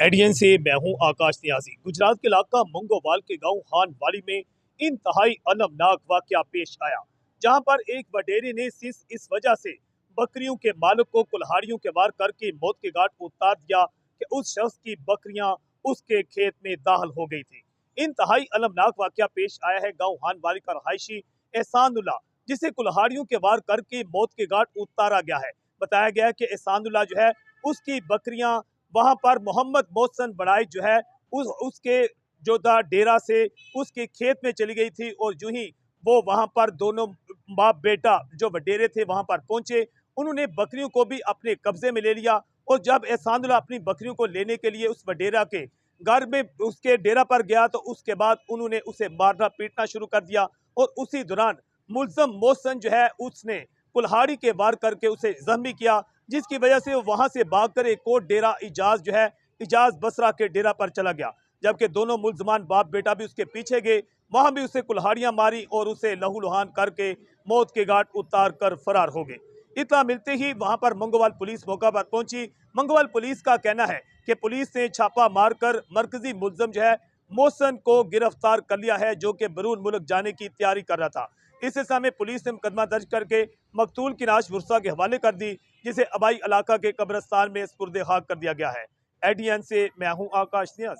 ADN से मैं हूं आकाश नियाजी। गुजरात के इलाका मंगोवाल के गांव हान वाली में इंतहाई अलमनाक वाकया पेश आया, जहां पर एक वडेरे ने इस वजह से बकरियों के मालिक को कुल्हाड़ियों के वार करके मौत के घाट उतार दिया कि उस शख्स की बकरियां उसके खेत में दाखिल हो गई थी। इंतहाई अलमनाक वाकया पेश आया है गाँव हान वाली का रहायशी एहसानुल्लाह, जिसे कुल्हाड़ियों के वार करके मौत के घाट उतारा गया है। बताया गया है कि एहसानुल्लाह जो है उसकी बकरियां वहां पर मोहम्मद मोहसन बड़ाई जो है उसके जो था डेरा से उसके खेत में चली गई थी, और जो ही वो वहां पर दोनों बाप बेटा जो वडेरे थे वहां पर पहुंचे, उन्होंने बकरियों को भी अपने कब्जे में ले लिया। और जब एहसानुल्लाह अपनी बकरियों को लेने के लिए उस वडेरा के घर में उसके डेरा पर गया तो उसके बाद उन्होंने उसे मारना पीटना शुरू कर दिया, और उसी दौरान मुल्जम मोहसन जो है उसने कुल्हाड़ी के वार करके उसे जख्मी किया, जिसकी वजह से वो वहां से भागकर एक और डेरा इजाज जो है इजाज बसरा के डेरा पर चला गया, जबकि दोनों मुल्जमान बाप बेटा भी उसके पीछे गए। वहां भी उसे कुल्हाड़ियां मारी और उसे लहूलुहान करके मौत के घाट उतार कर फरार हो गए। इतना मिलते ही वहां पर मंगोवाल पुलिस मौका पर पहुंची। मंगोवाल पुलिस का कहना है कि पुलिस ने छापा मारकर मरकजी मुल्जम जो है मोहसन को गिरफ्तार कर लिया है, जो कि बैरून मुल्क जाने की तैयारी कर रहा था। इस सिलसिले में पुलिस ने मुकदमा दर्ज करके मकतूल की नाश वर्षा के हवाले कर दी, जिसे अबाई इलाका के कब्रिस्तान में सुपुर्द खाक कर दिया गया है। एडीएन से मैं हूं आकाश नियाज।